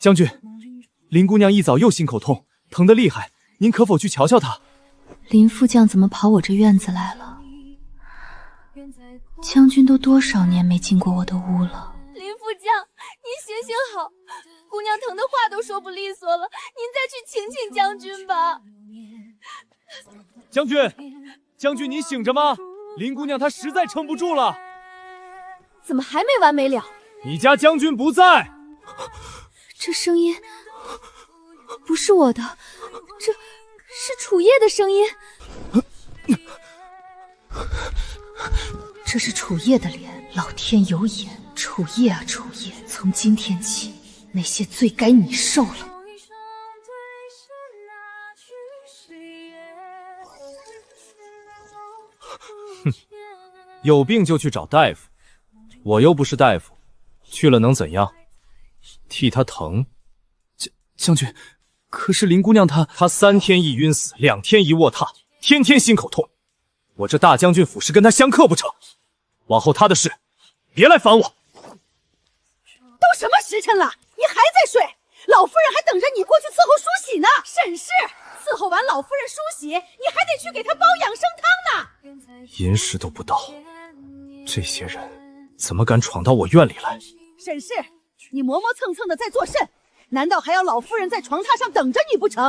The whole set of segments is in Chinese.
将军，林姑娘一早又心口痛，疼得厉害，您可否去瞧瞧她？林副将怎么跑我这院子来了？将军都多少年没进过我的屋了？林副将，您行行好，姑娘疼的话都说不利索了，您再去请请将军吧。将军，将军，您醒着吗？林姑娘她实在撑不住了。怎么还没完没了？你家将军不在。这声音不是我的，这是楚叶的声音。这是楚叶的脸，老天有眼，楚叶啊楚叶，从今天起，那些罪该你受了。哼，有病就去找大夫，我又不是大夫，去了能怎样？替他疼。将军，可是林姑娘她3天一晕死，2天一卧榻，天天心口痛，我这大将军府是跟她相克不成？往后她的事，别来烦我。都什么时辰了，你还在睡？老夫人还等着你过去伺候梳洗呢。沈氏，伺候完老夫人梳洗，你还得去给她煲养生汤呢。寅时都不到，这些人怎么敢闯到我院里来？沈氏，你磨磨蹭蹭的在做甚？难道还要老夫人在床榻上等着你不成？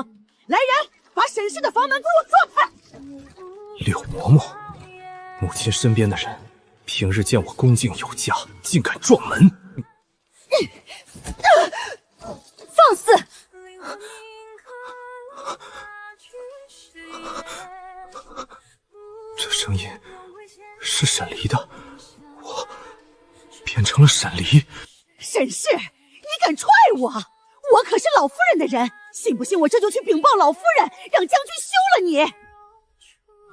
来人，把沈氏的房门给我撞开！柳嬷嬷，母亲身边的人，平日见我恭敬有加，竟敢撞门！放肆！这声音是沈离的，我变成了沈离。沈氏，你敢踹我？我可是老夫人的人，信不信我这就去禀报老夫人，让将军休了你？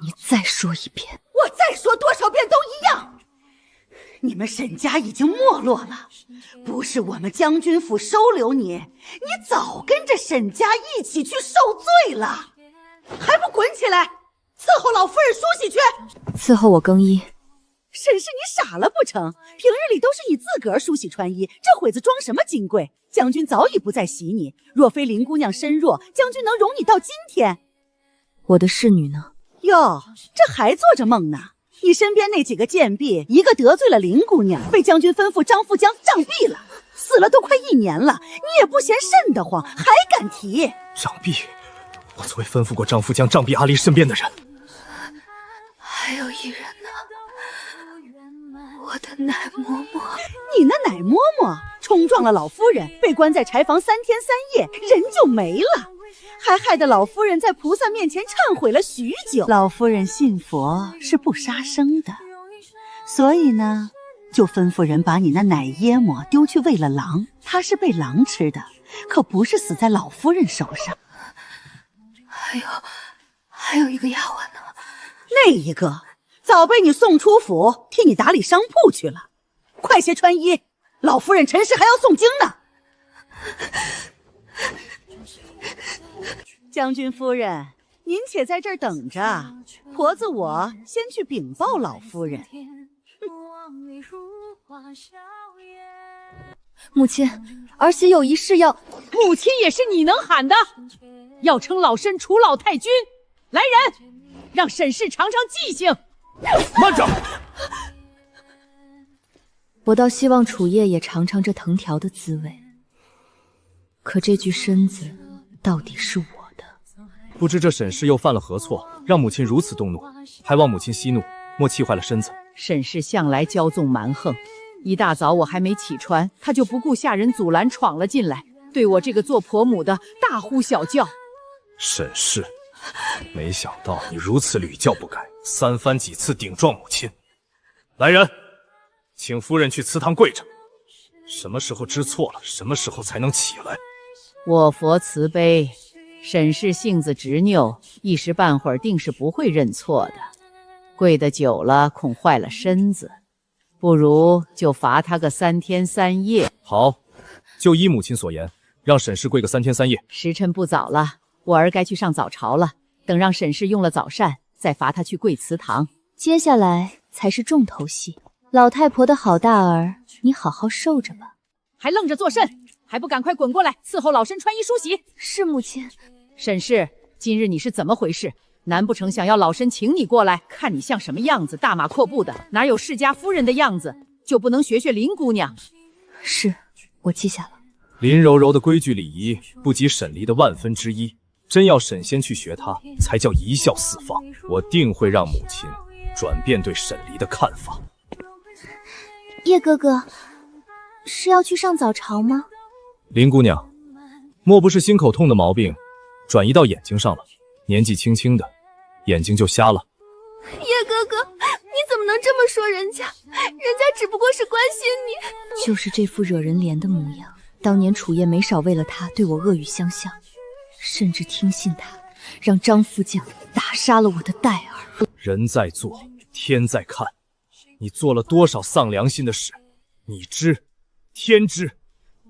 你再说一遍。我再说多少遍都一样。你们沈家已经没落了，不是我们将军府收留你，你早跟着沈家一起去受罪了，还不滚起来，伺候老夫人梳洗去！伺候我更衣。沈氏，你傻了不成？平日里都是你自个儿梳洗穿衣，这会子装什么金贵？将军早已不再洗你，若非林姑娘身弱，将军能容你到今天？我的侍女呢？哟，这还做着梦呢！你身边那几个贱婢，一个得罪了林姑娘，被将军吩咐张副将杖毙了，死了都快1年了，你也不嫌瘆得慌，还敢提？杖毙？我从未吩咐过张副将杖毙阿离身边的人。还有一人呢，我的奶嬷嬷。你那奶嬷嬷冲撞了老夫人，被关在柴房3天3夜，人就没了，还害得老夫人在菩萨面前忏悔了许久。老夫人信佛是不杀生的，所以呢，就吩咐人把你那奶椰馍丢去喂了狼，它是被狼吃的，可不是死在老夫人手上。还有一个丫鬟呢，那一个早被你送出府，替你打理商铺去了。快些穿衣，老夫人陈氏还要诵经呢。将军夫人，您且在这儿等着，婆子我先去禀报老夫人。母亲，儿媳有一事要。母亲也是你能喊的，要称老身楚老太君。来人，让沈氏尝尝记性。慢着！我倒希望楚叶也尝尝这藤条的滋味，可这具身子到底是我的。不知这沈氏又犯了何错，让母亲如此动怒，还望母亲息怒，莫气坏了身子。沈氏向来骄纵蛮横，一大早我还没起床，他就不顾下人阻拦闯了进来，对我这个做婆母的大呼小叫。沈氏，没想到你如此屡教不改，3番几次顶撞母亲。来人，请夫人去祠堂跪着。什么时候知错了，什么时候才能起来？我佛慈悲，沈氏性子执拗，一时半会儿定是不会认错的。跪得久了，恐坏了身子，不如就罚他个3天3夜。好，就依母亲所言，让沈氏跪个3天3夜。时辰不早了，我儿该去上早朝了。等让沈氏用了早膳，再罚他去跪祠堂。接下来才是重头戏。老太婆的好大儿，你好好受着吧。还愣着做甚？还不赶快滚过来伺候老身穿衣梳洗？是母亲。沈氏，今日你是怎么回事？难不成想要老身请你过来，看你像什么样子，大马阔步的，哪有世家夫人的样子？就不能学学林姑娘？是，我记下了。林柔柔的规矩礼仪不及沈离的1/1000，真要沈仙去学她，才叫贻笑四方。我定会让母亲转变对沈离的看法。叶哥哥，是要去上早朝吗？林姑娘，莫不是心口痛的毛病转移到眼睛上了？年纪轻轻的，眼睛就瞎了。叶哥哥，你怎么能这么说人家？人家只不过是关心你。就是这副惹人怜的模样。当年楚叶没少为了他对我恶语相向，甚至听信他，让张副将打杀了我的戴儿。人在做，天在看，你做了多少丧良心的事，你知，天知，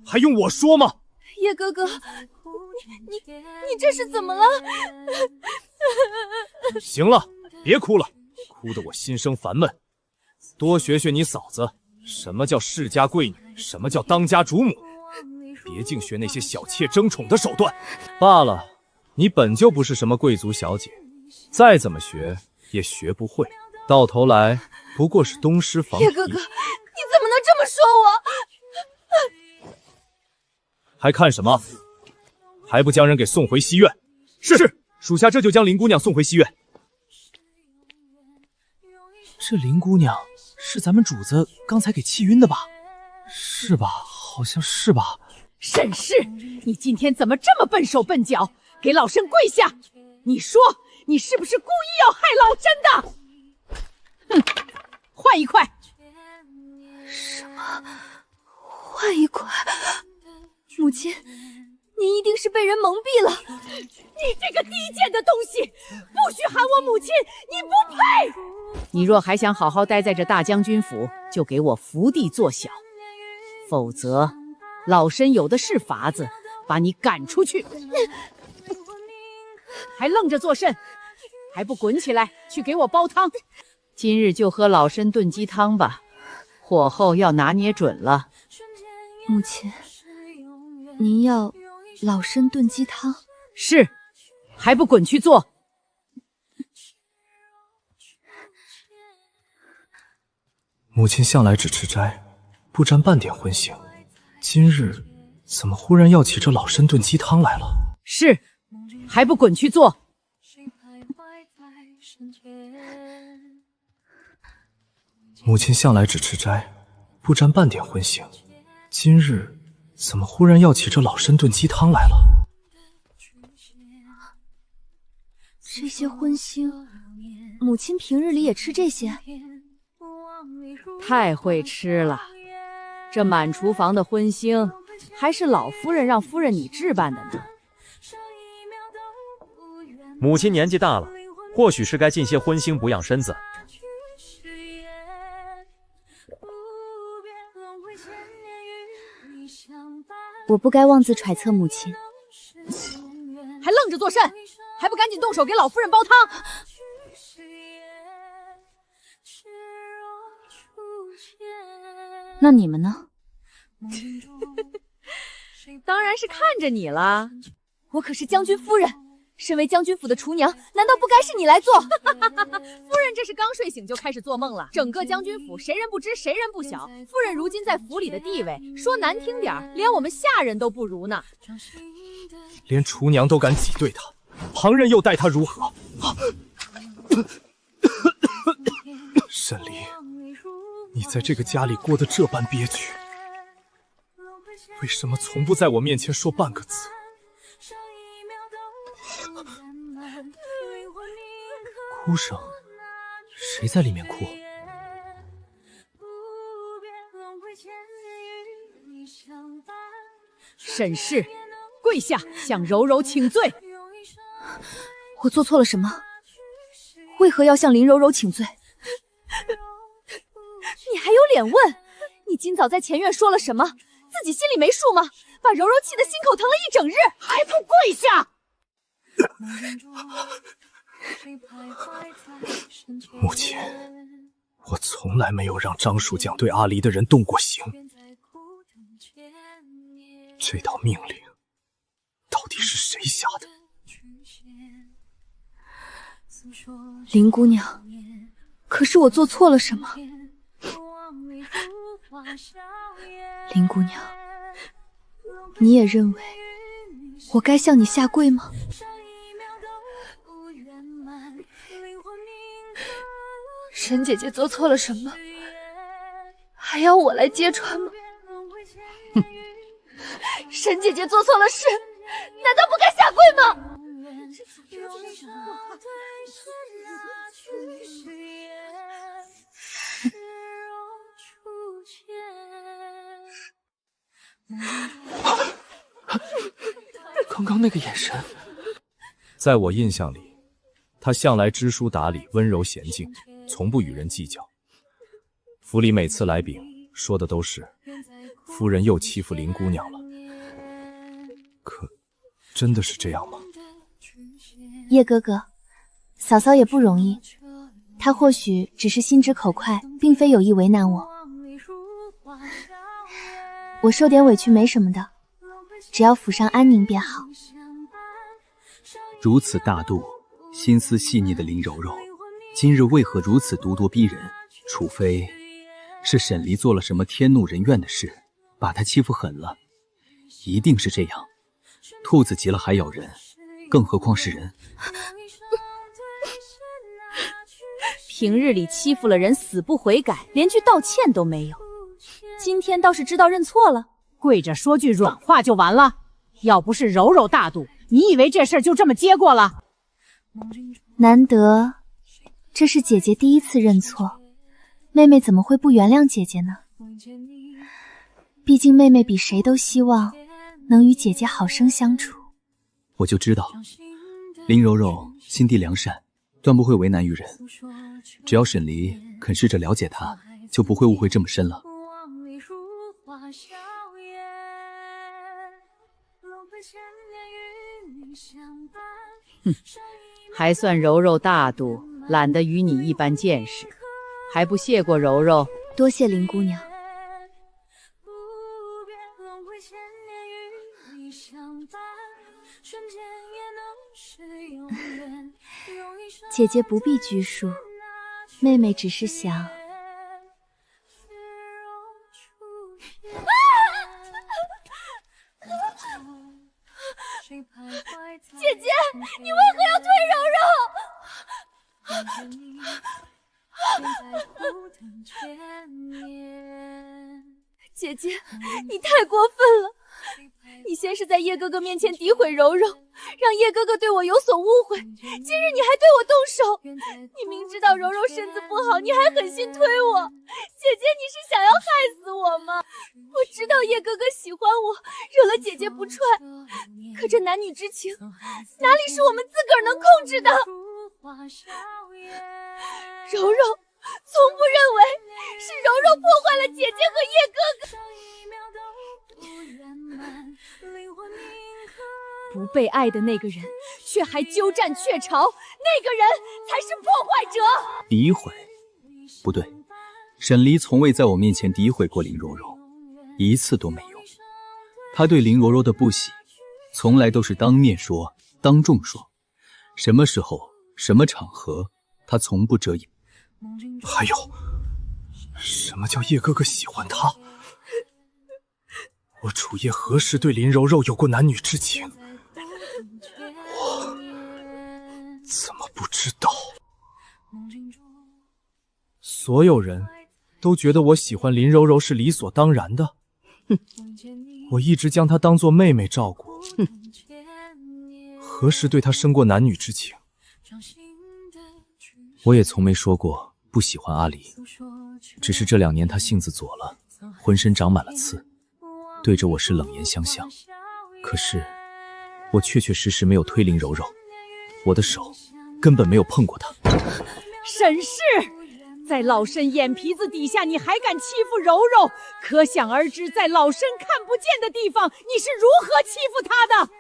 还用我说吗？叶哥哥，你这是怎么了？行了，别哭了，哭得我心生烦闷。多学学你嫂子，什么叫世家贵女，什么叫当家主母，别净学那些小妾争宠的手段。罢了，你本就不是什么贵族小姐，再怎么学也学不会，到头来不过是东施仿叶哥哥，你怎么能这么说我？还看什么？还不将人给送回西院？是，属下这就将林姑娘送回西院。这林姑娘是咱们主子刚才给气晕的吧？是吧？好像是吧。沈氏，你今天怎么这么笨手笨脚？给老身跪下！你说，你是不是故意要害老身的？哼，换一块。什么？换一块？母亲，您一定是被人蒙蔽了。你这个低贱的东西，不许喊我母亲，你不配！你若还想好好待在这大将军府，就给我伏地做小，否则老身有的是法子把你赶出去。还愣着做甚？还不滚起来去给我煲汤！今日就喝老参炖鸡汤吧，火候要拿捏准了。母亲，您要老参炖鸡汤？是，还不滚去做！母亲向来只吃斋，不沾半点荤腥，今日怎么忽然要起这老参炖鸡汤来了？是，还不滚去做！母亲向来只吃斋，不沾半点荤腥，今日怎么忽然要起这老参炖鸡汤来了？这些荤腥，母亲平日里也吃这些？太会吃了，这满厨房的荤腥，还是老夫人让夫人你置办的呢。母亲年纪大了，或许是该禁些荤腥补养身子。我不该妄自揣测母亲。还愣着做甚？还不赶紧动手给老夫人煲汤！那你们呢？当然是看着你了。我可是将军夫人，身为将军府的厨娘，难道不该是你来做？夫人这是刚睡醒就开始做梦了。整个将军府谁人不知谁人不晓，夫人如今在府里的地位，说难听点，连我们下人都不如呢。连厨娘都敢挤兑她，旁人又待她如何？沈离，你在这个家里过得这般憋屈，为什么从不在我面前说半个字？哭声，谁在里面哭？沈氏，跪下向柔柔请罪。我做错了什么？为何要向林柔柔请罪？你还有脸问？你今早在前院说了什么？自己心里没数吗？把柔柔气得心口疼了一整日，还不跪下！母亲，我从来没有让张蜀将对阿离的人动过刑，这道命令到底是谁下的？林姑娘，可是我做错了什么？林姑娘，你也认为我该向你下跪吗？沈姐姐做错了什么，还要我来揭穿吗？哼，沈姐姐做错了事，难道不该下跪吗？刚刚那个眼神，在我印象里，他向来知书达理、温柔娴静，从不与人计较。府里每次来禀，说的都是夫人又欺负林姑娘了。可真的是这样吗？叶哥哥，嫂嫂也不容易，她或许只是心直口快，并非有意为难我。我受点委屈没什么的，只要府上安宁便好。如此大度、心思细腻的林柔柔，今日为何如此咄咄逼人？除非是沈离做了什么天怒人怨的事，把她欺负狠了，一定是这样。兔子急了还咬人，更何况是人。平日里欺负了人死不悔改，连句道歉都没有，今天倒是知道认错了，跪着说句软话就完了。要不是柔柔大度，你以为这事儿就这么接过了？难得这是姐姐第一次认错，妹妹怎么会不原谅姐姐呢？毕竟妹妹比谁都希望能与姐姐好生相处。我就知道林柔柔心地良善，断不会为难于人。只要沈离肯试着了解她，就不会误会这么深了。还算柔柔大度，懒得与你一般见识，还不谢过柔柔。多谢林姑娘。姐姐不必拘束，妹妹只是想……姐姐，你为何要推柔柔？姐姐，你太过分了！你先是在叶哥哥面前诋毁柔柔，让叶哥哥对我有所误会，今日你还对我动手。你明知道柔柔身子不好，你还狠心推我。姐姐，你是想要害死我吗？我知道叶哥哥喜欢我，惹了姐姐不踹，可这男女之情哪里是我们自个儿能控制的？柔柔从不认为是柔柔破坏了姐姐和叶哥哥。不被爱的那个人，却还鸠占鹊巢，那个人才是破坏者。诋毁？不对，沈离从未在我面前诋毁过林柔柔，一次都没有。他对林柔柔的不喜，从来都是当面说，当众说。什么时候，什么场合，他从不遮掩。还有，什么叫叶哥哥喜欢他？我楚夜何时对林柔柔有过男女之情？我怎么不知道？所有人都觉得我喜欢林柔柔是理所当然的。我一直将她当作妹妹照顾。何时对她生过男女之情？我也从没说过不喜欢阿离，只是这2年她性子左了，浑身长满了刺，对着我是冷言相向。可是我确确实实没有推林柔柔，我的手根本没有碰过她。沈氏，在老身眼皮子底下你还敢欺负柔柔，可想而知在老身看不见的地方你是如何欺负她的。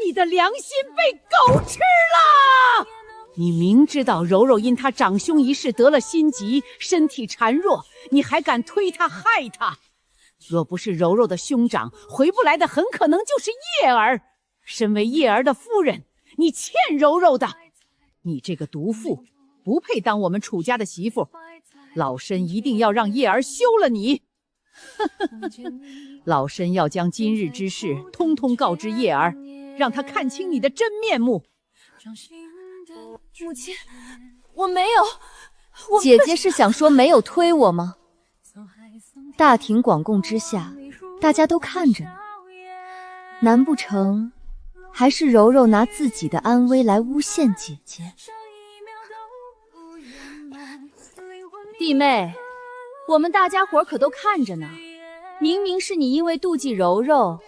你的良心被狗吃了！你明知道柔柔因她长兄一事得了心疾，身体孱弱，你还敢推她害她，若不是柔柔的兄长，回不来的很可能就是叶儿。身为叶儿的夫人，你欠柔柔的。你这个毒妇，不配当我们楚家的媳妇。老身一定要让叶儿休了你。老身要将今日之事通通告知叶儿，让他看清你的真面目。母亲，我没有。姐姐是想说没有推我吗？大庭广众之下，大家都看着呢。难不成还是柔柔拿自己的安危来诬陷姐姐？弟妹，我们大家伙可都看着呢。明明是你因为妒忌柔柔，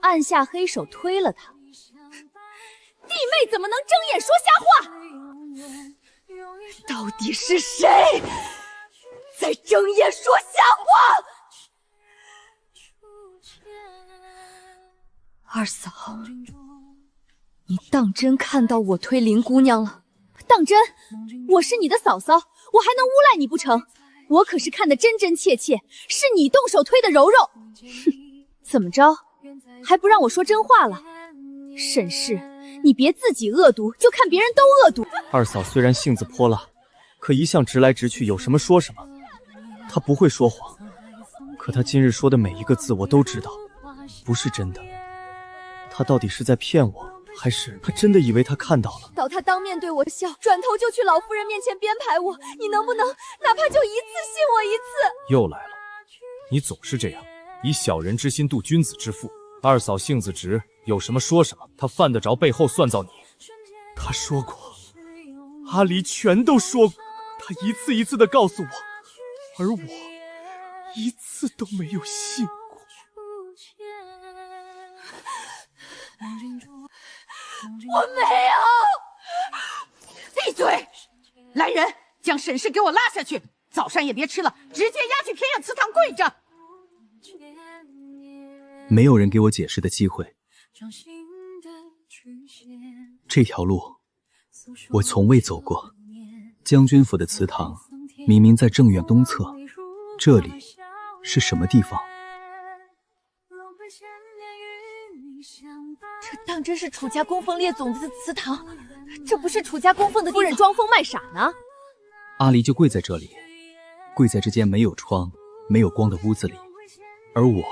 暗下黑手推了她。弟妹怎么能睁眼说瞎话？到底是谁在睁眼说瞎话？二嫂，你当真看到我推林姑娘了？当真？我是你的嫂嫂，我还能诬赖你不成？我可是看得真真切切，是你动手推的柔柔。哼，怎么着，还不让我说真话了？沈氏，你别自己恶毒，就看别人都恶毒。二嫂虽然性子泼辣，可一向直来直去，有什么说什么。她不会说谎，可她今日说的每一个字我都知道，不是真的。她到底是在骗我，还是她真的以为她看到了？到他当面对我笑，转头就去老夫人面前编排我，你能不能哪怕就一次信我一次？又来了，你总是这样，以小人之心度君子之腹。二嫂性子直，有什么说什么，她犯得着背后算造你？她说过，阿离全都说过，她一次一次的告诉我，而我一次都没有信过。我没有。闭嘴！来人，将沈氏给我拉下去，早膳也别吃了，直接押去偏远祠堂跪着。没有人给我解释的机会。这条路我从未走过。将军府的祠堂明明在正院东侧，这里是什么地方？这当真是楚家供奉列种子的祠堂？这不是楚家供奉的夫人装疯卖傻呢？阿离就跪在这里，跪在这间没有窗、没有光的屋子里，而我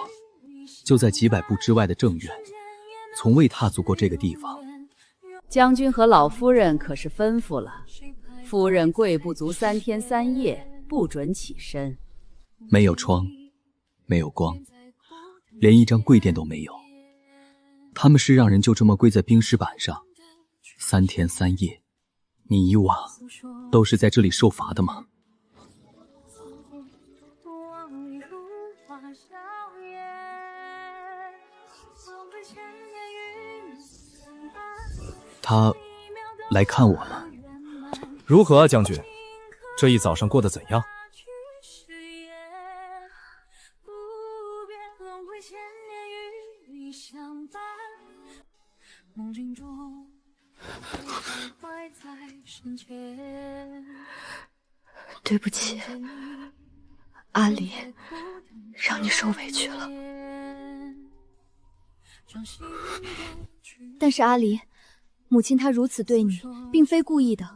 就在几百步之外的正院，从未踏足过这个地方。将军和老夫人可是吩咐了，夫人跪不足3天3夜，不准起身。没有窗，没有光，连一张跪垫都没有。他们是让人就这么跪在冰石板上3天3夜。你以往都是在这里受罚的吗？他来看我了。如何啊，将军？这一早上过得怎样？对不起，阿离，让你受委屈了。但是阿离，母亲她如此对你，并非故意的，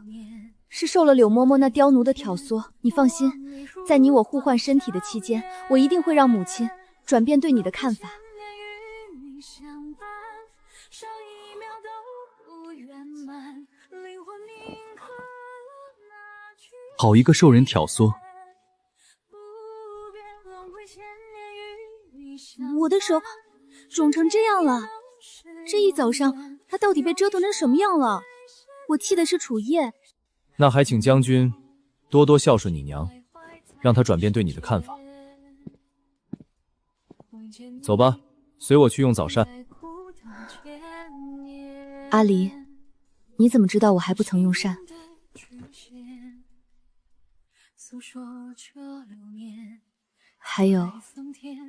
是受了柳嬷嬷那刁奴的挑唆。你放心，在你我互换身体的期间，我一定会让母亲转变对你的看法。好一个受人挑唆！我的手肿成这样了，这一早上他到底被折腾成什么样了？我替的是楚叶。那还请将军多多孝顺你娘，让她转变对你的看法。走吧，随我去用早膳。阿离，你怎么知道我还不曾用膳？还有，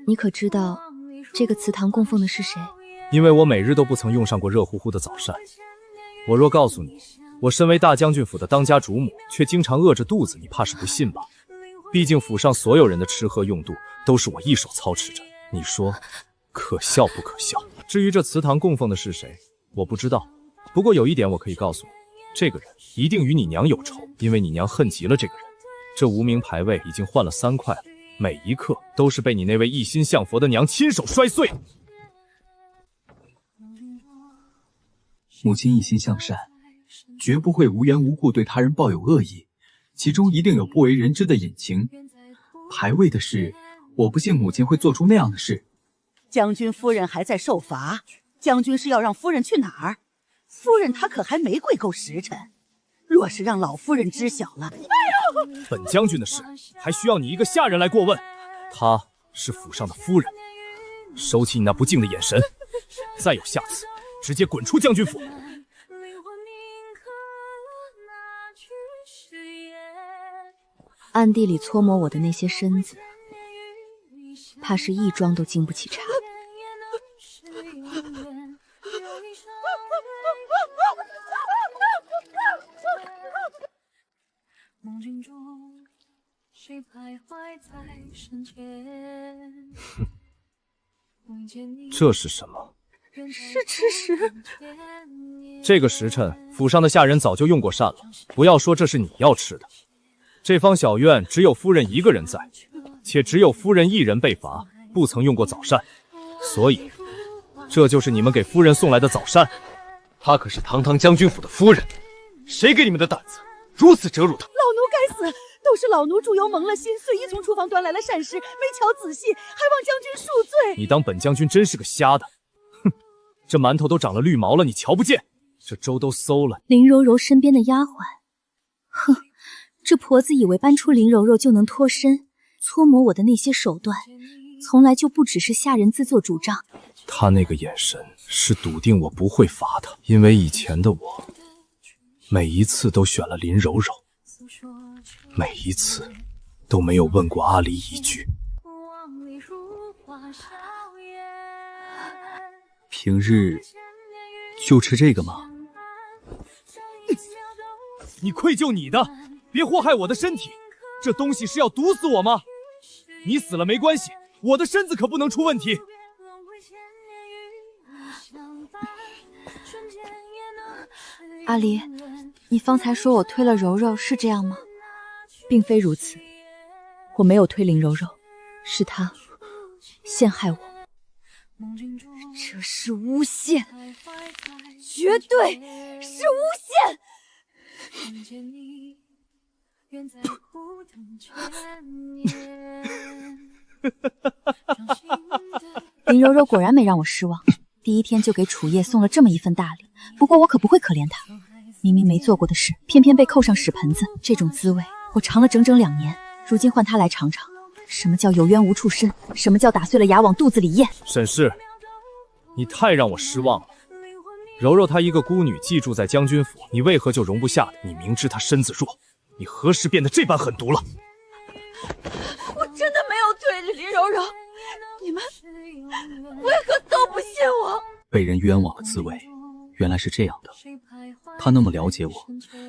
你可知道这个祠堂供奉的是谁？因为我每日都不曾用上过热乎乎的早膳。我若告诉你，我身为大将军府的当家主母，却经常饿着肚子，你怕是不信吧？毕竟府上所有人的吃喝用度都是我一手操持着。你说可笑不可笑？至于这祠堂供奉的是谁，我不知道。不过有一点我可以告诉你，这个人一定与你娘有仇，因为你娘恨极了这个人。这无名牌位已经换了3块了，每一刻都是被你那位一心向佛的娘亲手摔碎。母亲一心向善，绝不会无缘无故对他人抱有恶意，其中一定有不为人知的隐情。牌位的事，我不信母亲会做出那样的事。将军夫人还在受罚，将军是要让夫人去哪儿？夫人她可还没跪够时辰，若是让老夫人知晓了，本将军的事还需要你一个下人来过问？她是府上的夫人，收起你那不敬的眼神，再有下次，直接滚出将军府！暗地里搓磨我的那些身子，怕是一桩都经不起查。这是什么？是吃食。这个时辰，府上的下人早就用过膳了。不要说这是你要吃的。这方小院只有夫人一个人在，且只有夫人一人被罚，不曾用过早膳，所以这就是你们给夫人送来的早膳。她可是堂堂将军府的夫人，谁给你们的胆子如此折辱她？老奴该死，都是老奴猪油蒙了心，随意从厨房端来了膳食，没瞧仔细，还望将军恕罪。你当本将军真是个瞎的？哼，这馒头都长了绿毛了，你瞧不见？这粥都馊了。林柔柔身边的丫鬟，哼，这婆子以为搬出林柔柔就能脱身，搓磨我的那些手段，从来就不只是下人自作主张。他那个眼神是笃定我不会罚他，因为以前的我每一次都选了林柔柔，每一次都没有问过阿离一句。平日就吃这个吗？你愧疚你的，别祸害我的身体。这东西是要毒死我吗？你死了没关系，我的身子可不能出问题。阿离，你方才说我推了柔柔，是这样吗？并非如此，我没有推林柔柔，是她陷害我。这是诬陷，绝对是诬陷！林柔柔果然没让我失望，第一天就给楚叶送了这么一份大礼。不过我可不会可怜她，明明没做过的事，偏偏被扣上屎盆子，这种滋味我尝了整整2年，如今换她来尝尝，什么叫有冤无处伸，什么叫打碎了牙往肚子里咽。沈氏，你太让我失望了。柔柔她一个孤女寄住在将军府，你为何就容不下的？你明知她身子弱，你何时变得这般狠毒了？我真的没有推林柔柔，你们为何都不信我？被人冤枉的滋味原来是这样的。他那么了解我，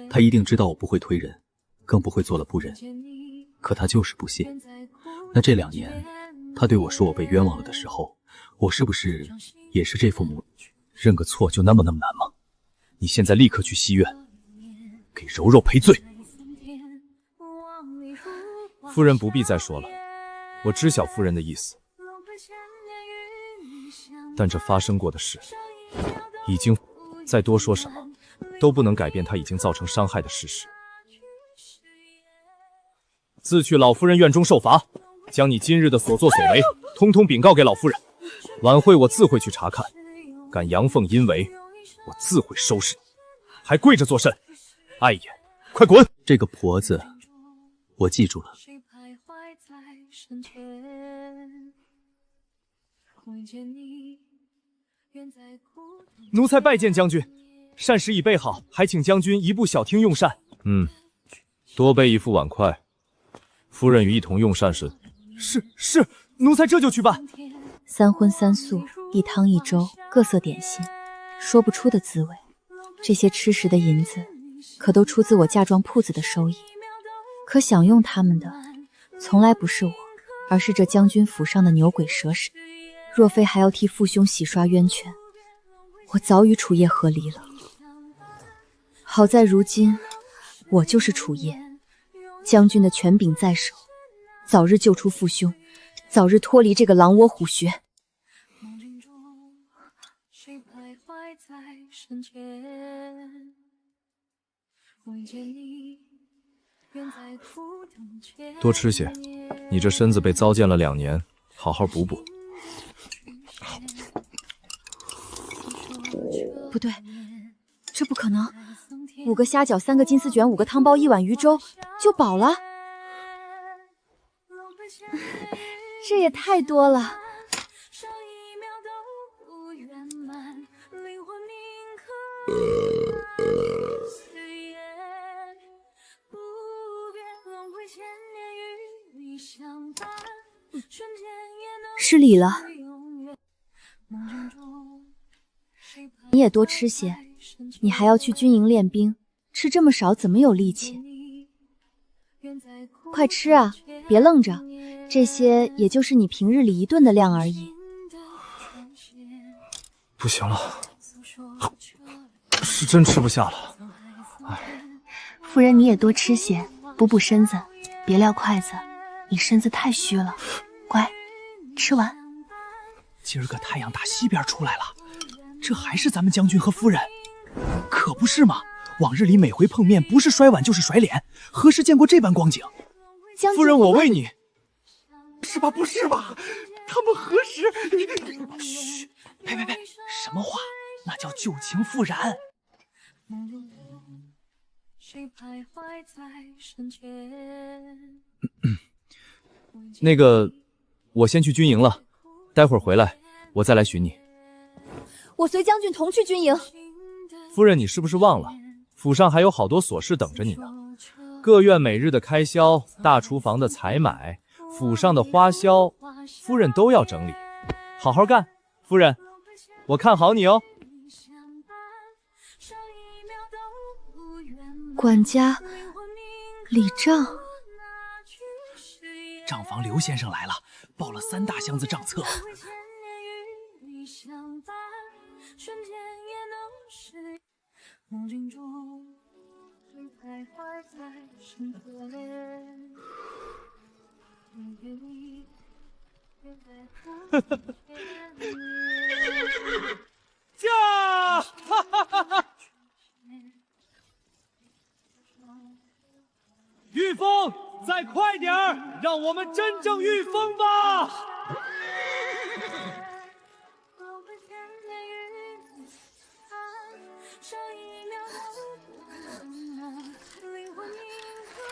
他一定知道我不会推人，更不会做了不仁。可他就是不信。那这2年，他对我说我被冤枉了的时候，我是不是也是这副模样？认个错就那么难吗？你现在立刻去西院，给柔柔赔罪。夫人不必再说了，我知晓夫人的意思。但这发生过的事，已经再多说什么，都不能改变他已经造成伤害的事实。自去老夫人院中受罚，将你今日的所作所为，通通禀告给老夫人。晚会我自会去查看，敢阳奉阴违，我自会收拾你。还跪着作甚？碍眼，快滚！这个婆子，我记住了。奴才拜见将军，膳食已备好，还请将军移步小厅用膳。多备一副碗筷，夫人与一同用膳时。是，奴才这就去办。3荤3素，1汤1粥，各色点心，说不出的滋味。这些吃食的银子，可都出自我嫁妆铺子的收益。可享用他们的，从来不是我，而是这将军府上的牛鬼蛇神。若非还要替父兄洗刷冤屈，我早与楚烨和离了。好在如今我就是楚烨，将军的权柄在手，早日救出父兄，早日脱离这个狼窝虎穴。多吃些，你这身子被糟践了2年，好好补补。不对，这不可能，5个虾饺，3个金丝卷，5个汤包，1碗鱼粥就饱了，这也太多了。失礼了，你也多吃些，你还要去军营练兵，吃这么少怎么有力气？快吃啊，别愣着，这些也就是你平日里1顿的量而已。不行了，是真吃不下了。夫人你也多吃些，补补身子，别撂筷子，你身子太虚了。乖，吃完。今儿个太阳打西边出来了，这还是咱们将军和夫人，可不是吗？往日里每回碰面，不是摔碗就是甩脸，何时见过这般光景？将军，夫人，我为你。是吧？不是吧？他们何时？嘘，呸！什么话？那叫旧情复燃。那个，我先去军营了，待会儿回来我再来寻你。我随将军同去军营。夫人，你是不是忘了，府上还有好多琐事等着你呢？各院每日的开销，大厨房的采买，府上的花销，夫人都要整理。好好干，夫人，我看好你哦。管家李账，账房刘先生来了，抱了3大箱子账册。驾！御风，再快点儿，让我们真正御风吧！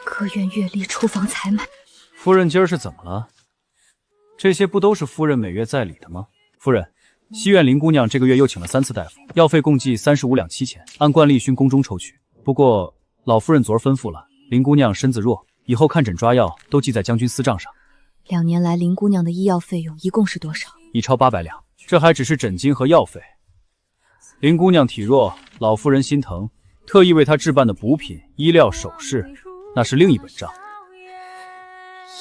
各院月例厨房采买。夫人今儿是怎么了？这些不都是夫人每月在理的吗？夫人，西院林姑娘这个月又请了3次大夫，药费共计35两7钱，按惯例需宫中抽取。不过老夫人昨儿吩咐了，林姑娘身子弱，以后看诊抓药都记在将军司账上。2年来林姑娘的医药费用一共是多少？已超800两，这还只是诊金和药费。林姑娘体弱，老夫人心疼，特意为她置办的补品、医料、首饰，那是另一本账。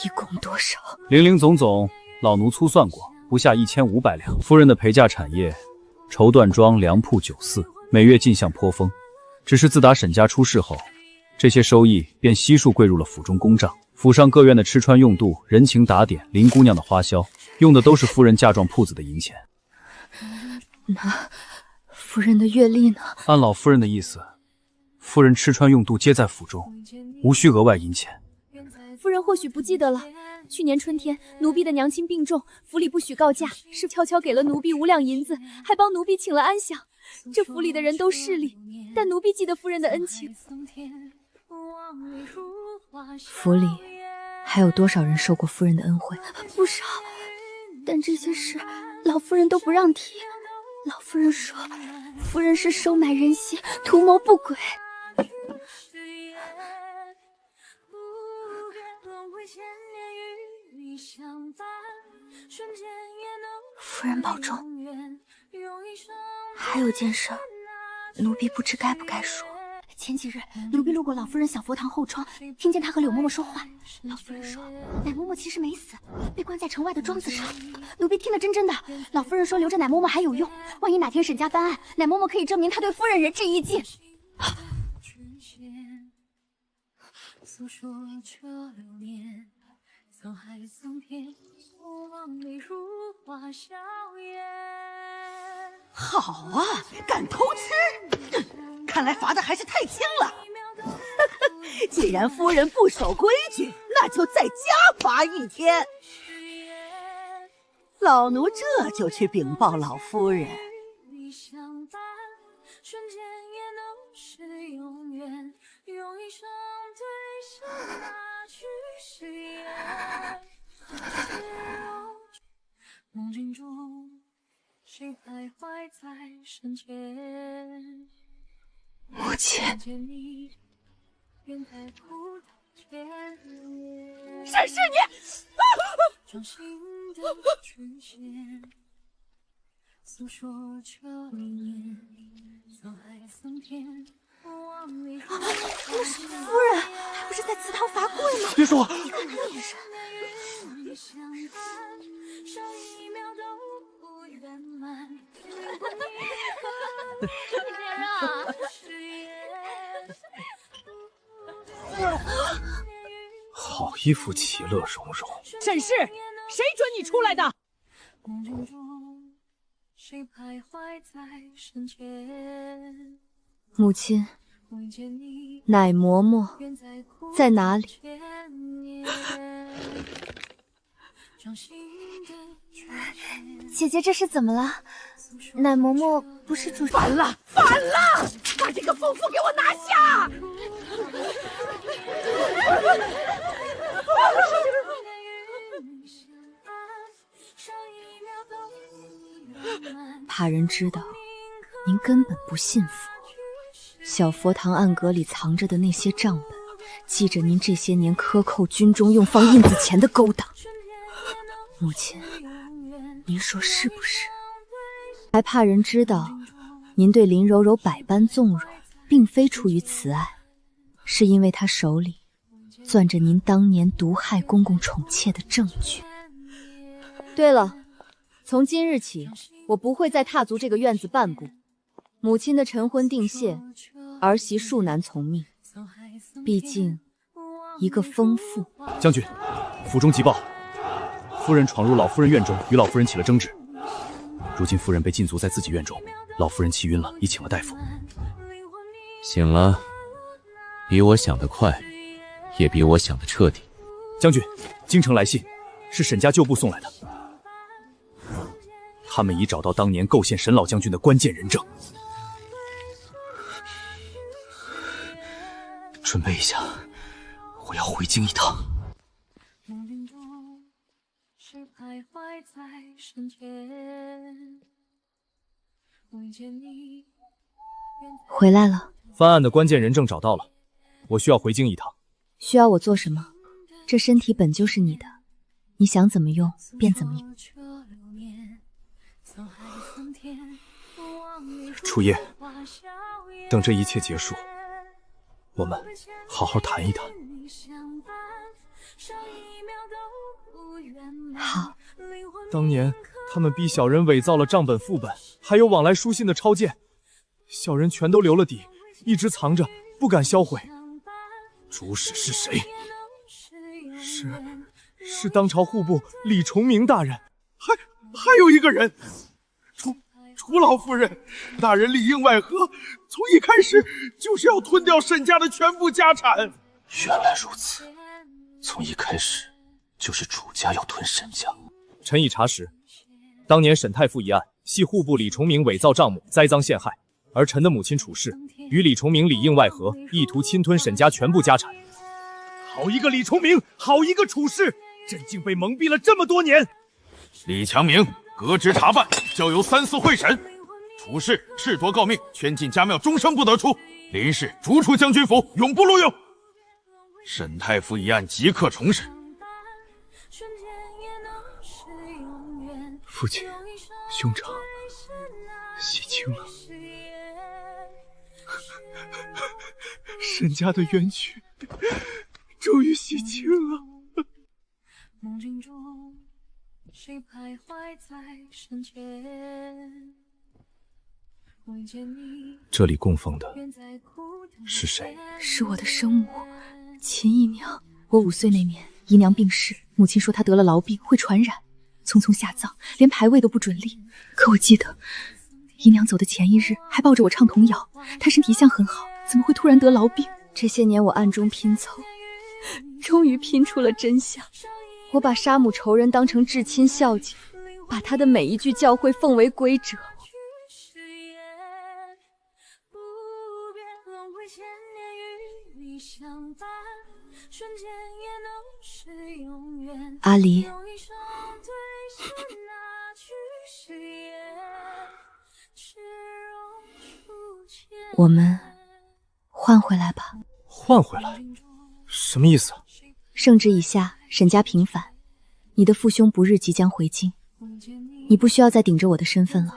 一共多少？零零总总，老奴粗算过，不下1500两。夫人的陪嫁产业，绸缎庄、粮铺、酒肆，每月进项颇丰。只是自打沈家出事后，这些收益便悉数归入了府中公账。府上各院的吃穿用度、人情打点、林姑娘的花销，用的都是夫人嫁妆铺子的银钱。那夫人的月例呢？按老夫人的意思，夫人吃穿用度皆在府中，无需额外银钱。夫人或许不记得了，去年春天奴婢的娘亲病重，府里不许告假，是悄悄给了奴婢5两银子，还帮奴婢请了安详。这府里的人都势利，但奴婢记得夫人的恩情。府里还有多少人受过夫人的恩惠？不少，但这些事老夫人都不让提。老夫人说，夫人是收买人心，图谋不轨。夫人保重。还有件事，奴婢不知该不该说。前几日，奴婢路过老夫人小佛堂后窗，听见她和柳嬷嬷说话。老夫人说，奶嬷嬷其实没死，被关在城外的庄子上。奴婢听得真的。老夫人说，留着奶嬷嬷还有用，万一哪天沈家翻案，奶嬷嬷可以证明她对夫人仁至义尽。诉说这流年，沧海桑田，望你如花笑颜。好啊，敢偷吃！看来罚的还是太轻了。既然夫人不守规矩，那就再加罚1天。老奴这就去禀报老夫人。瞬间也能是永远，用一生对上那句誓言。梦境中，谁徘徊在身前？母亲。沈氏你！诉说这年，沧海桑田，望你夫人，她不是在祠堂罚跪吗？别说，你看她的眼神。好一副其乐融融。沈氏，谁准你出来的？母亲，奶嬷嬷在哪里？姐姐这是怎么了？奶嬷嬷不是主……反了！把这个疯妇给我拿下！怕人知道您根本不信佛。小佛堂暗阁里藏着的那些账本，记着您这些年克扣军中用放印子钱的勾当。母亲，您说是不是？还怕人知道您对林柔柔百般纵容，并非出于慈爱，是因为她手里攥着您当年毒害公公宠妾的证据。对了，从今日起，我不会再踏足这个院子半步。母亲的晨昏定谢，儿媳恕难从命。毕竟，一个疯妇。将军，府中急报，夫人闯入老夫人院中，与老夫人起了争执。如今夫人被禁足在自己院中，老夫人气晕了，已请了大夫。醒了，比我想的快，也比我想的彻底。将军，京城来信，是沈家旧部送来的。他们已找到当年构陷沈老将军的关键人证。准备一下，我要回京一趟。回来了。翻案的关键人证找到了，我需要回京一趟。需要我做什么？这身体本就是你的，你想怎么用便怎么用。楚夜，等这一切结束，我们好好谈一谈。好。当年他们逼小人伪造了账本副本，还有往来书信的抄件，小人全都留了底，一直藏着，不敢销毁。主使是谁？是当朝户部李崇明大人。还有一个人，楚老夫人，大人里应外合，从一开始就是要吞掉沈家的全部家产。原来如此，从一开始就是楚家要吞沈家。臣已查实，当年沈太傅一案系户部李崇明伪造账目，栽赃陷害，而臣的母亲楚氏与李崇明里应外合，意图侵吞沈家全部家产。好一个李崇明，好一个楚氏，朕竟被蒙蔽了这么多年。李强明革职查办，交由3司会审。楚氏褫夺诰命，圈禁家庙，终生不得出。林氏逐出将军府，永不录用。沈太傅一案即刻重审。父亲，兄长洗清了。沈家的冤屈终于洗清了。梦境中，谁徘徊在身前？这里供奉的是谁？是我的生母秦姨娘。我5岁那年，姨娘病逝，母亲说她得了痨病，会传染，匆匆下葬，连牌位都不准立。可我记得，姨娘走的前一日还抱着我唱童谣，她身体一向很好，怎么会突然得痨病？这些年我暗中拼凑，终于拼出了真相。我把杀母仇人当成至亲孝敬，把她的每一句教诲奉为圭臬。阿离，我们换回来吧。换回来？什么意思啊？圣旨已下，沈家平反，你的父兄不日即将回京，你不需要再顶着我的身份了，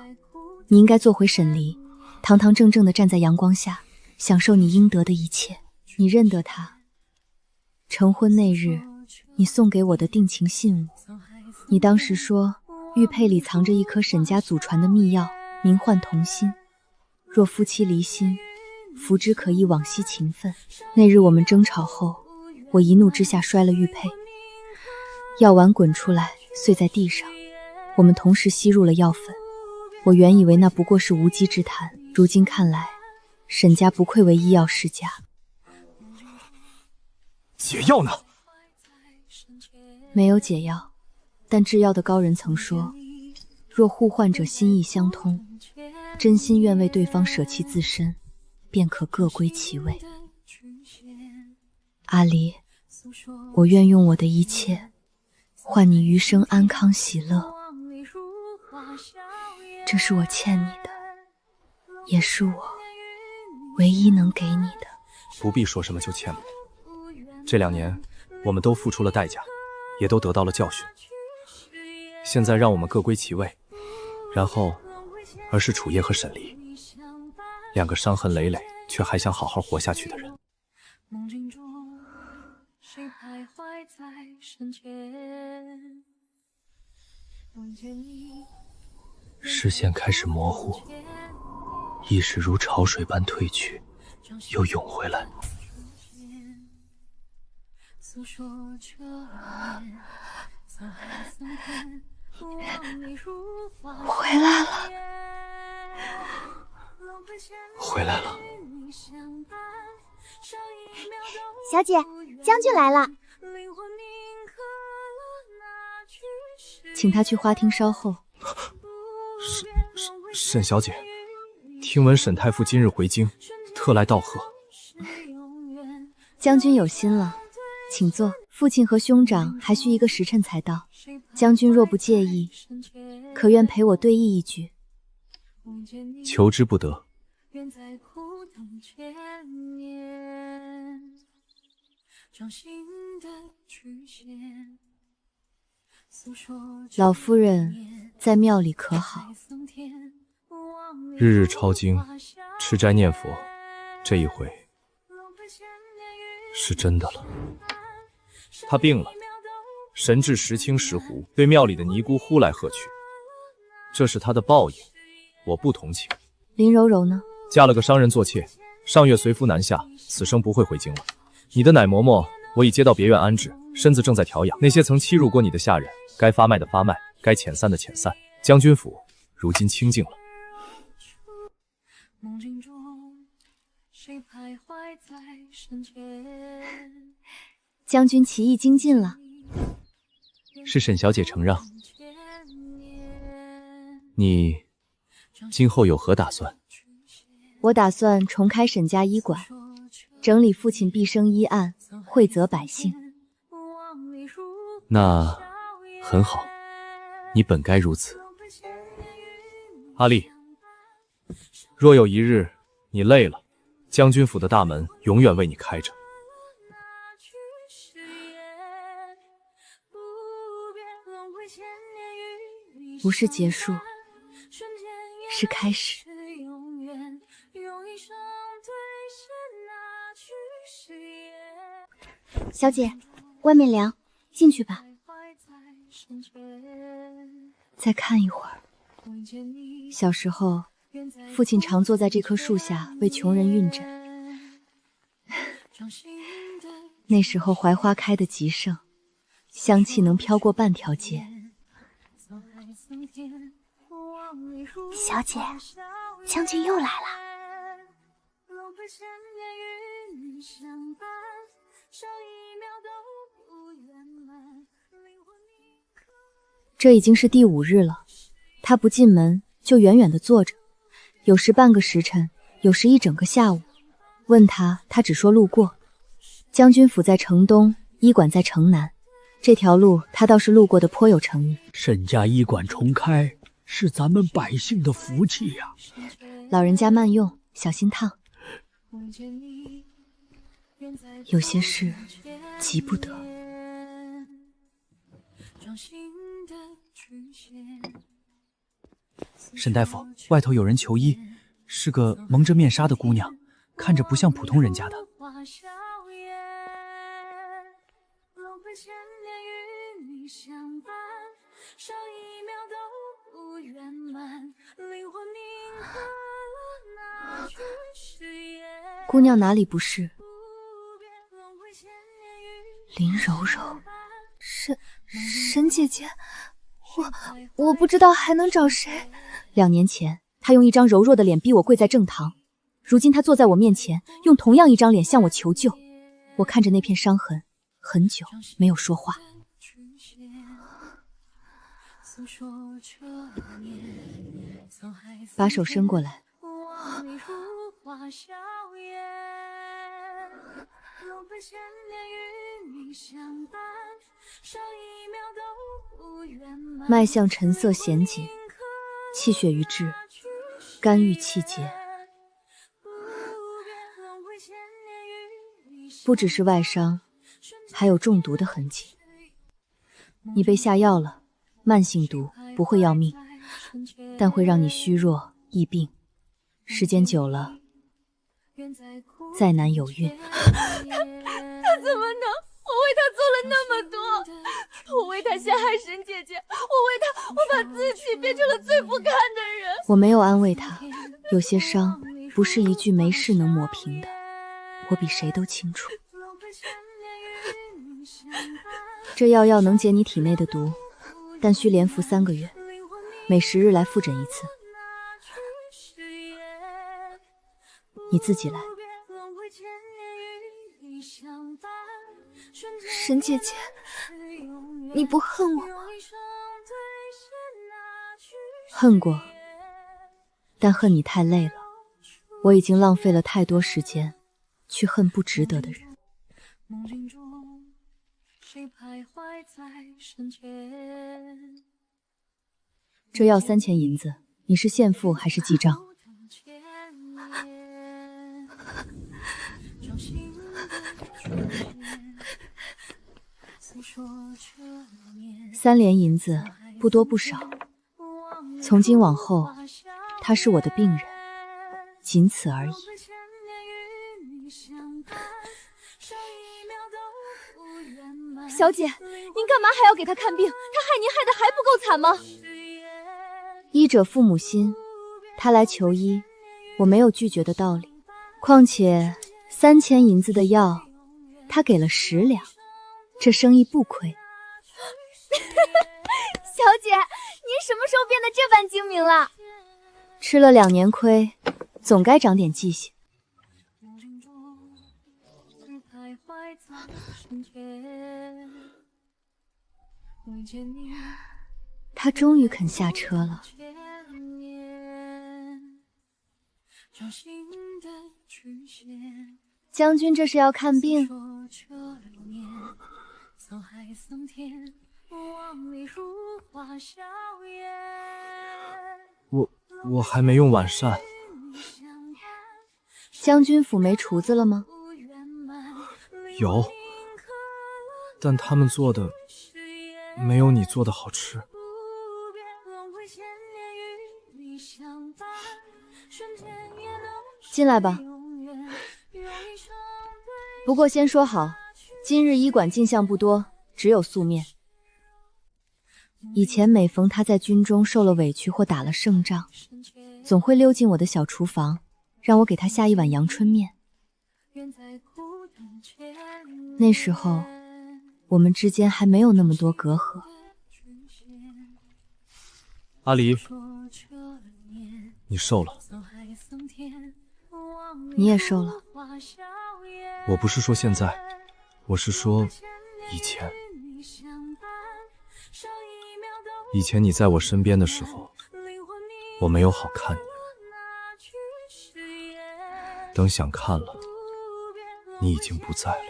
你应该做回沈离，堂堂正正地站在阳光下，享受你应得的一切。你认得他？成婚那日，你送给我的定情信物，你当时说玉佩里藏着一颗沈家祖传的秘药，名唤同心，若夫妻离心，服之可忆往昔情分。那日我们争吵后，我一怒之下摔了玉佩，药丸滚出来碎在地上，我们同时吸入了药粉。我原以为那不过是无稽之谈，如今看来，沈家不愧为医药世家。解药呢？没有解药，但制药的高人曾说，若互患者心意相通，真心愿为对方舍弃自身，便可各归其位。阿离，我愿用我的一切换你余生安康喜乐，这是我欠你的，也是我唯一能给你的。不必说什么就欠我。这2年我们都付出了代价，也都得到了教训。现在让我们各归其位，然后而是楚夜和沈离，2个伤痕累累却还想好好活下去的人。梦境中，谁徘徊在身前？视线开始模糊，意识如潮水般退去，又涌回来。回来了，回来了。小姐，将军来了。请他去花厅稍后。沈小姐，听闻沈太傅今日回京，特来道贺。将军有心了，请坐。父亲和兄长还需1个时辰才到，将军若不介意，可愿陪我对弈一局？求之不得。老夫人在庙里可好？日日抄经，吃斋念佛，这一回是真的了。他病了，神志时清时糊，对庙里的尼姑呼来喝去，这是他的报应，我不同情。林柔柔呢？嫁了个商人做妾，上月随夫南下，此生不会回京了。你的奶嬷嬷我已接到别院安置，身子正在调养。那些曾欺辱过你的下人，该发卖的发卖，该遣散的遣散。将军府如今清静了。梦境中，谁徘徊在身前？将军棋艺精进了。是沈小姐承让。你今后有何打算？我打算重开沈家医馆，整理父亲毕生医案，惠泽百姓。那很好，你本该如此。阿丽，若有一日你累了，将军府的大门永远为你开着。不是结束，是开始。小姐，外面凉，进去吧。再看一会儿。小时候，父亲常坐在这棵树下为穷人运针。那时候槐花开得极盛，香气能飘过半条街。小姐，将军又来了。这已经是第5日了，他不进门就远远地坐着，有时半个时辰，有时一整个下午。问他，他只说路过。将军府在城东，医馆在城南，这条路他倒是路过的颇有诚意。沈家医馆重开，是咱们百姓的福气呀。老人家慢用，小心烫。有些事急不得。沈大夫，外头有人求医，是个蒙着面纱的姑娘，看着不像普通人家的。姑娘哪里不是？林柔柔，沈姐姐，我不知道还能找谁。2年前，她用一张柔弱的脸逼我跪在正堂，如今她坐在我面前，用同样一张脸向我求救。我看着那片伤痕，很久没有说话。把手伸过来。脉象沉涩弦紧，气血于志，肝郁气结。不只是外伤，还有中毒的痕迹。你被下药了，慢性毒，不会要命，但会让你虚弱易病，时间久了再难有孕。他怎么能？我为他做了那么多，我为他陷害沈姐姐，我把自己变成了最不堪的人。我没有安慰他，有些伤不是一句没事能抹平的，我比谁都清楚。这药能解你体内的毒，但需连服3个月，每10日来复诊一次。你自己来。沈姐姐，你不恨我吗？恨过，但恨你太累了。我已经浪费了太多时间去恨不值得的人。这要3000银子，你是现付还是记账？3连银子，不多不少。从今往后，他是我的病人，仅此而已。小姐，您干嘛还要给他看病？他害您害得还不够惨吗？医者父母心，他来求医，我没有拒绝的道理。况且3000银子的药，他给了10两，这生意不亏。小姐，您什么时候变得这般精明了？吃了2年亏，总该长点记性。他终于肯下车了。将军这是要看病？我还没用晚膳。将军府没厨子了吗？有，但他们做的没有你做的好吃。进来吧。不过先说好，今日医馆进项不多，只有素面。以前每逢他在军中受了委屈或打了胜仗，总会溜进我的小厨房，让我给他下一碗阳春面。那时候，我们之间还没有那么多隔阂。阿离，你瘦了。你也瘦了。我不是说现在，我是说以前。以前你在我身边的时候，我没有好看你。等想看了，你已经不在了。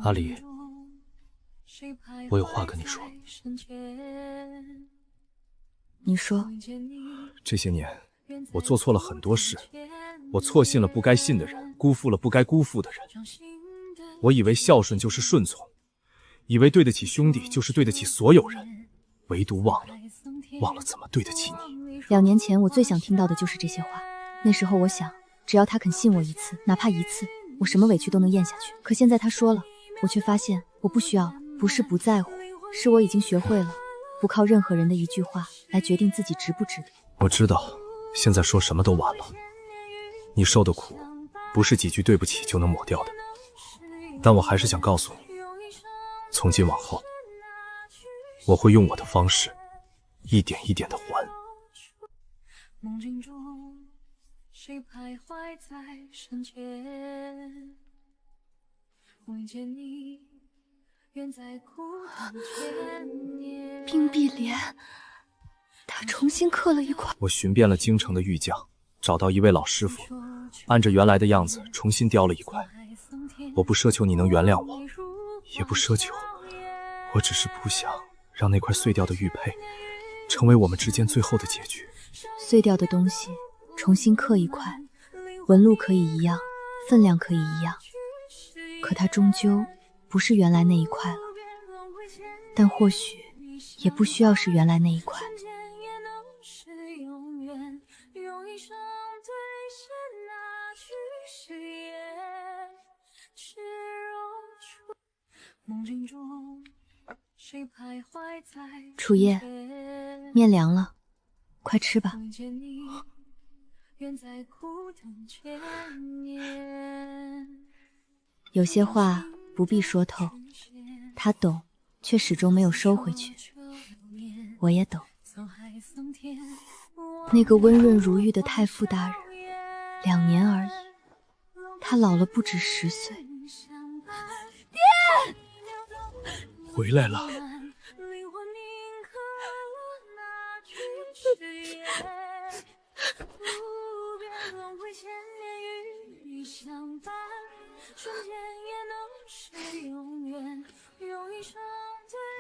阿离，我有话跟你说。你说。这些年，我做错了很多事，我错信了不该信的人，辜负了不该辜负的人。我以为孝顺就是顺从，以为对得起兄弟就是对得起所有人，唯独忘了怎么对得起你。2年前，我最想听到的就是这些话。那时候我想，只要他肯信我一次，哪怕一次，我什么委屈都能咽下去。可现在他说了，我却发现我不需要了。不是不在乎，是我已经学会了不靠任何人的一句话来决定自己值不值得。我知道，现在说什么都晚了。你受的苦，不是几句对不起就能抹掉的。但我还是想告诉你，从今往后，我会用我的方式，一点一点的还。梦境中，谁徘徊在身前？未见你，远在孤单千年。冰碧莲，他重新刻了一块。我寻遍了京城的玉匠，找到一位老师傅，按着原来的样子重新雕了一块。我不奢求你能原谅我，也不奢求，我只是不想让那块碎掉的玉佩成为我们之间最后的结局。碎掉的东西重新刻一块，纹路可以一样，分量可以一样，可它终究不是原来那一块了。但或许也不需要是原来那一块。楚夜，面凉了，快吃吧。有些话不必说透，他懂，却始终没有收回去。我也懂。那个温润如玉的太傅大人，2年而已，他老了不止10岁。爹，回来了。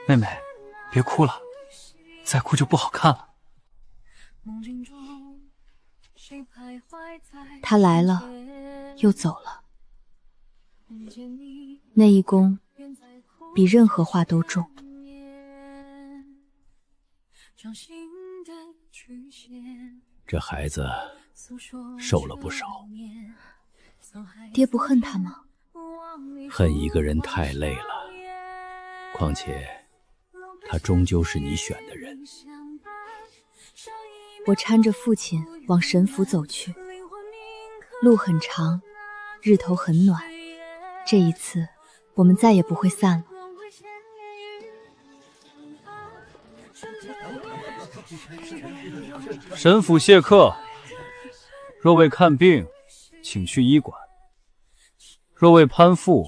妹妹，别哭了，再哭就不好看了。他来了，又走了。那一弓比任何话都重。这孩子瘦了不少。爹不恨他吗？恨一个人太累了，况且他终究是你选的人。我搀着父亲往神府走去，路很长，日头很暖。这一次，我们再也不会散了。神府谢客，若为看病，请去医馆；若为攀附，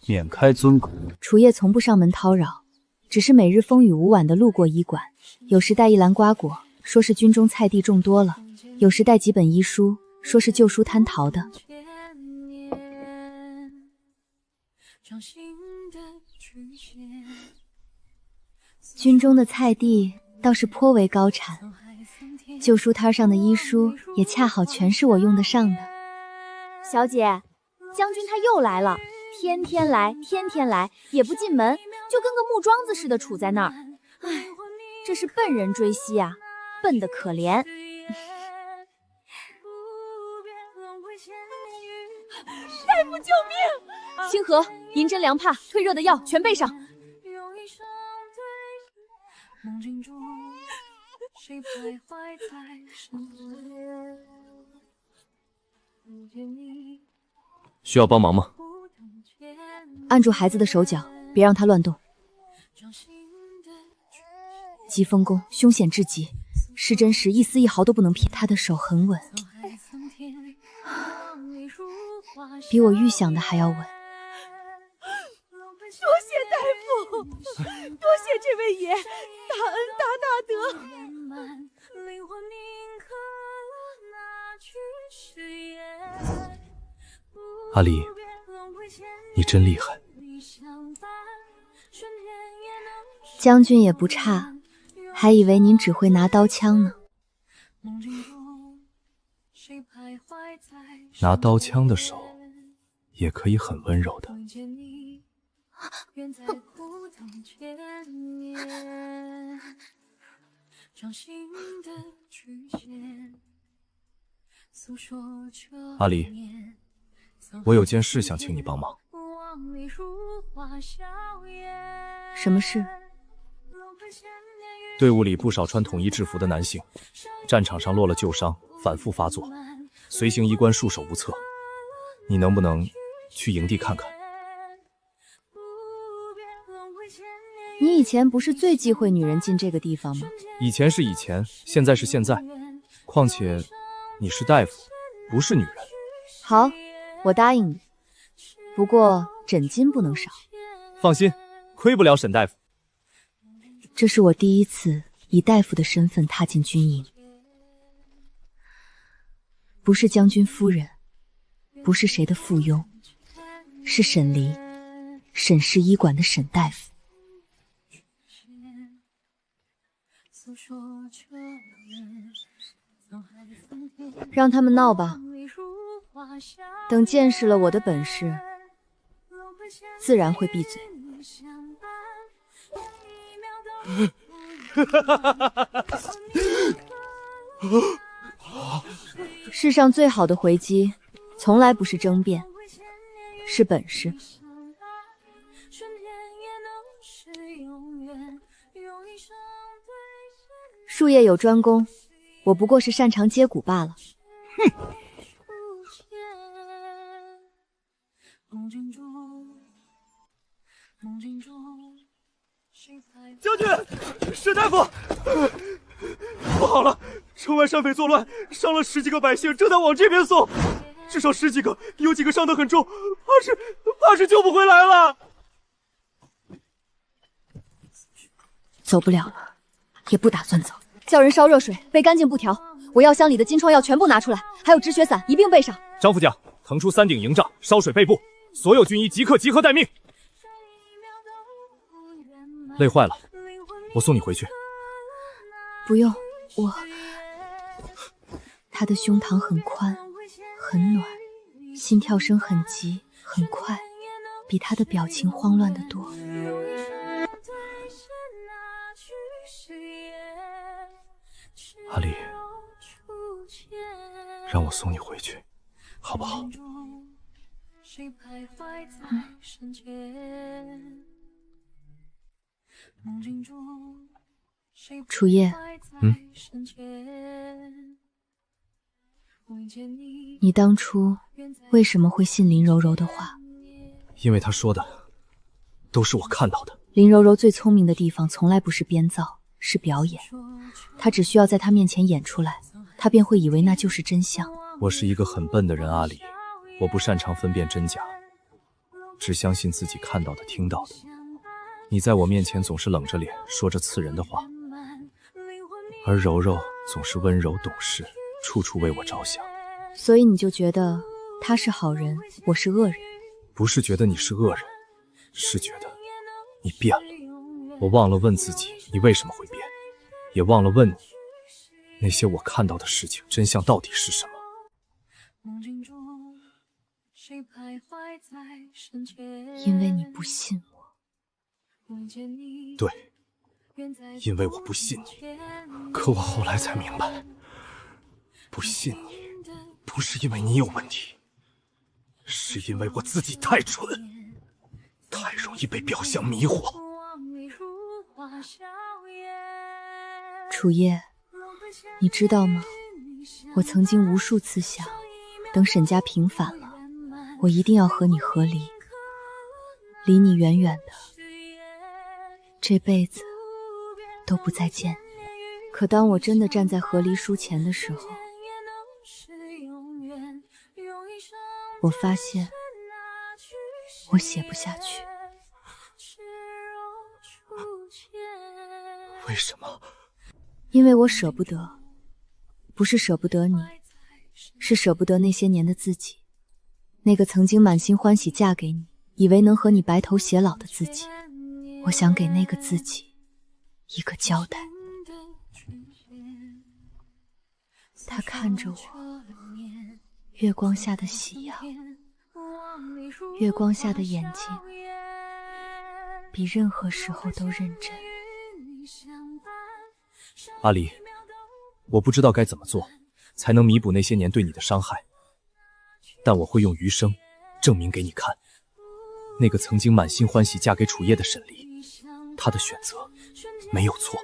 免开尊阁。楚夜从不上门叨扰，只是每日风雨无晚地路过医馆，有时带一篮瓜果，说是军中菜地种多了；有时带几本医书，说是旧书摊淘的。军中的菜地倒是颇为高产，旧书摊上的医书也恰好全是我用得上的。小姐，将军他又来了，天天来，天天来，也不进门，就跟个木桩子似的杵在那儿。唉，这是笨人追妻啊，笨得可怜。大夫救命！清河、银针、凉帕、退热的药全备上。需要帮忙吗？按住孩子的手脚，别让他乱动。疾风功凶险至极，施针时一丝一毫都不能偏。他的手很稳，比我预想的还要稳。多谢大夫，多谢这位爷，大恩大德。阿离，你真厉害。将军也不差，还以为您只会拿刀枪呢。拿刀枪的手也可以很温柔的。阿离，我有件事想请你帮忙。什么事？队伍里不少穿统一制服的男性，战场上落了旧伤，反复发作，随行医官束手无策。你能不能去营地看看？你以前不是最忌讳女人进这个地方吗？以前是以前，现在是现在。况且你是大夫，不是女人。好，我答应你。不过诊金不能少。放心，亏不了沈大夫。这是我第一次以大夫的身份踏进军营，不是将军夫人，不是谁的附庸，是沈离，沈氏医馆的沈大夫。让他们闹吧，等见识了我的本事，自然会闭嘴。世上最好的回击，从来不是争辩，是本事。术业有专攻，我不过是擅长接骨罢了。哼！将军，沈大夫，不好了！城外山匪作乱，伤了10几个百姓，正在往这边送，至少10几个，有几个伤得很重，怕是救不回来了。走不了了，也不打算走。叫人烧热水，备干净布条。我药箱里的金疮药全部拿出来，还有止血散一并备上。张副将，腾出3顶营帐，烧水备布，所有军医即刻集合待命。累坏了，我送你回去。不用，他的胸膛很宽，很暖，心跳声很急很快，比他的表情慌乱得多。阿离，让我送你回去，好不好？楚夜，你当初为什么会信林柔柔的话？因为她说的都是我看到的。林柔柔最聪明的地方从来不是编造，是表演。她只需要在她面前演出来，她便会以为那就是真相。我是一个很笨的人，阿离，我不擅长分辨真假，只相信自己看到的、听到的。你在我面前总是冷着脸，说着刺人的话，而柔柔总是温柔懂事，处处为我着想。所以你就觉得他是好人，我是恶人？不是觉得你是恶人，是觉得你变了。我忘了问自己你为什么会变，也忘了问你那些我看到的事情真相到底是什么。因为你不信我。对，因为我不信你。可我后来才明白，不信你不是因为你有问题，是因为我自己太蠢，太容易被表象迷惑。楚叶，你知道吗？我曾经无数次想，等沈家平反了，我一定要和你和离，离你远远的，这辈子都不再见你。可当我真的站在和离书前的时候，我发现我写不下去。为什么？因为我舍不得，不是舍不得你，是舍不得那些年的自己，那个曾经满心欢喜嫁给你，以为能和你白头偕老的自己。我想给那个自己一个交代。他看着我，月光下的喜阳，月光下的眼睛，比任何时候都认真。阿离，我不知道该怎么做才能弥补那些年对你的伤害，但我会用余生证明给你看，那个曾经满心欢喜嫁给楚叶的沈离，她的选择没有错。